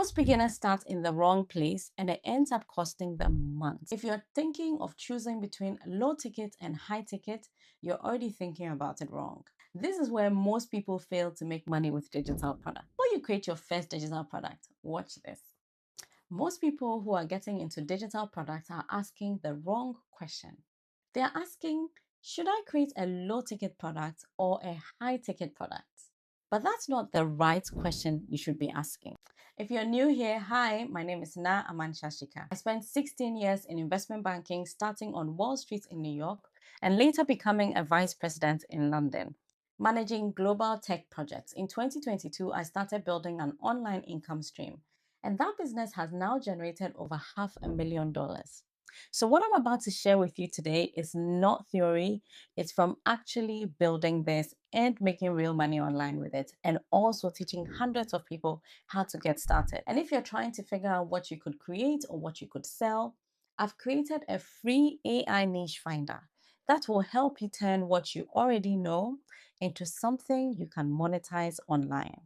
Most beginners start in the wrong place and it ends up costing them months. If you're thinking of choosing between low ticket and high ticket, you're already thinking about it wrong. This is where most people fail to make money with digital products. Before you create your first digital product, watch this. Most people who are getting into digital products are asking the wrong question. They're asking, should I create a low ticket product or a high ticket product? But that's not the right question you should be asking. If you're new here, hi, my name is Shika. I spent 16 years in investment banking, starting on Wall Street in New York and later becoming a vice president in London, managing global tech projects. In 2022, I started building an online income stream, and that business has now generated over $500,000. So, what I'm about to share with you today is not theory, it's from actually building this and making real money online with it, and also teaching hundreds of people how to get started. And if you're trying to figure out what you could create or what you could sell, I've created a free AI niche finder that will help you turn what you already know into something you can monetize online.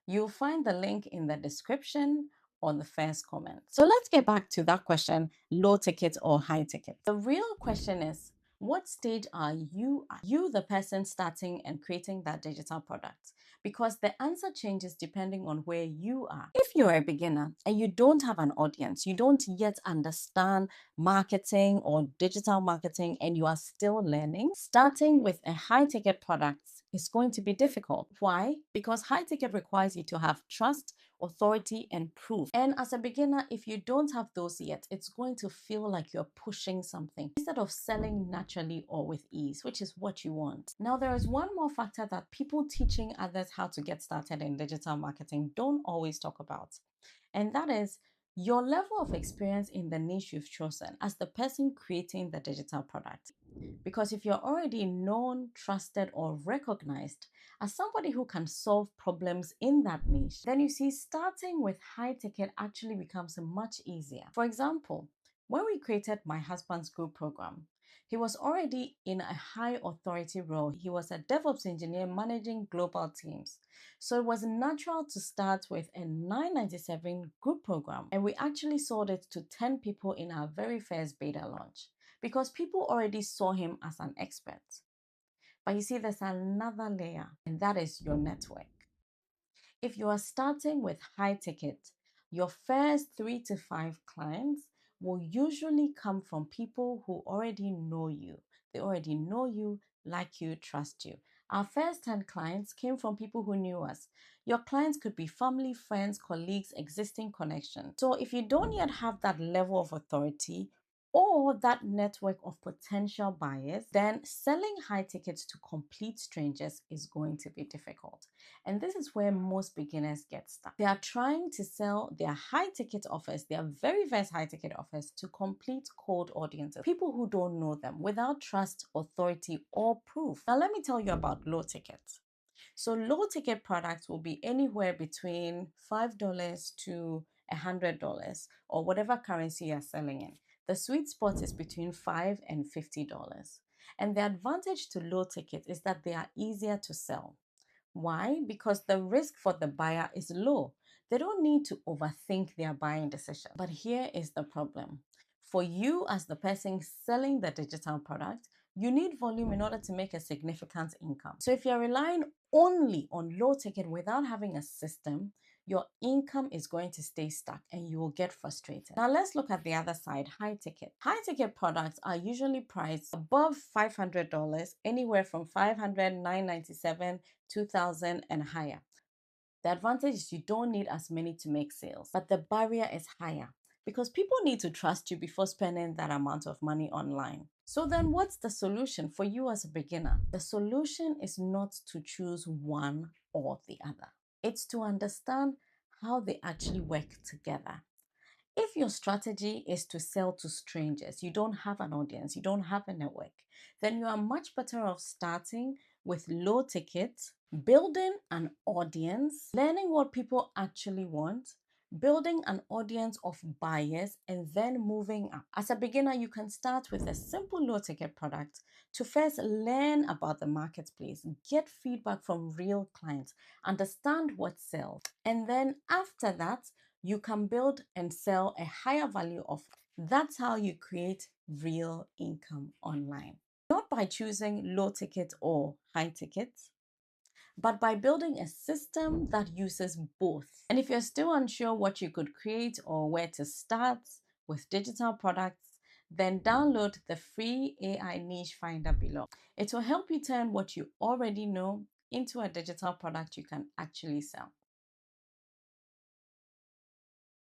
You'll find the link in the description or the first comment. So let's get back to that question, low ticket or high ticket. The real question is, what stage are you at? You, the person starting and creating that digital product? Because the answer changes depending on where you are. If you're a beginner and you don't have an audience, you don't yet understand marketing or digital marketing, and you are still learning, starting with a high ticket product is going to be difficult. Why? Because high ticket requires you to have trust, authority, and proof. And as a beginner, if you don't have those yet, it's going to feel like you're pushing something instead of selling naturally or with ease, which is what you want. Now, there is one more factor that people teaching others how to get started in digital marketing don't always talk about, and that is your level of experience in the niche you've chosen as the person creating the digital product. Because if you're already known, trusted, or recognized as somebody who can solve problems in that niche, then you see starting with high ticket actually becomes much easier. For example, when we created my husband's group program, he was already in a high authority role. He was a DevOps engineer managing global teams. So it was natural to start with a $9.97 group program, and we actually sold it to 10 people in our very first beta launch because people already saw him as an expert. But you see, there's another layer, and that is your network. If you are starting with high ticket, your first 3 to 5 clients will usually come from people who already know you. They already know you, like you, trust you. Our first 10 clients came from people who knew us. Your clients could be family, friends, colleagues, existing connections. So if you don't yet have that level of authority or that network of potential buyers, then selling high tickets to complete strangers is going to be difficult. And this is where most beginners get stuck. They are trying to sell their high ticket offers, their very first high ticket offers, to complete cold audiences, people who don't know them, without trust, authority, or proof. Now, let me tell you about low tickets. So low ticket products will be anywhere between $5 to $100 or whatever currency you're selling in. The sweet spot is between $5 and $50. And the advantage to low ticket is that they are easier to sell. Why? Because the risk for the buyer is low. They don't need to overthink their buying decision. But here is the problem. For you as the person selling the digital product, you need volume in order to make a significant income. So if you're relying only on low ticket without having a system, your income is going to stay stuck and you will get frustrated. Now let's look at the other side, high ticket. High ticket products are usually priced above $500, anywhere from $500, $997, $2,000 and higher. The advantage is you don't need as many to make sales, but the barrier is higher because people need to trust you before spending that amount of money online. So then what's the solution for you as a beginner? The solution is not to choose one or the other. It's to understand how they actually work together. If your strategy is to sell to strangers, you don't have an audience, you don't have a network, then you are much better off starting with low tickets, building an audience, learning what people actually want, building an audience of buyers, and then moving up. As a beginner, you can start with a simple low ticket product to first learn about the marketplace, get feedback from real clients, understand what sells, and then after that, you can build and sell a higher value offer. That's how you create real income online. Not by choosing low ticket or high ticket, but by building a system that uses both. And if you're still unsure what you could create or where to start with digital products, then download the free AI Niche Finder below. It will help you turn what you already know into a digital product you can actually sell.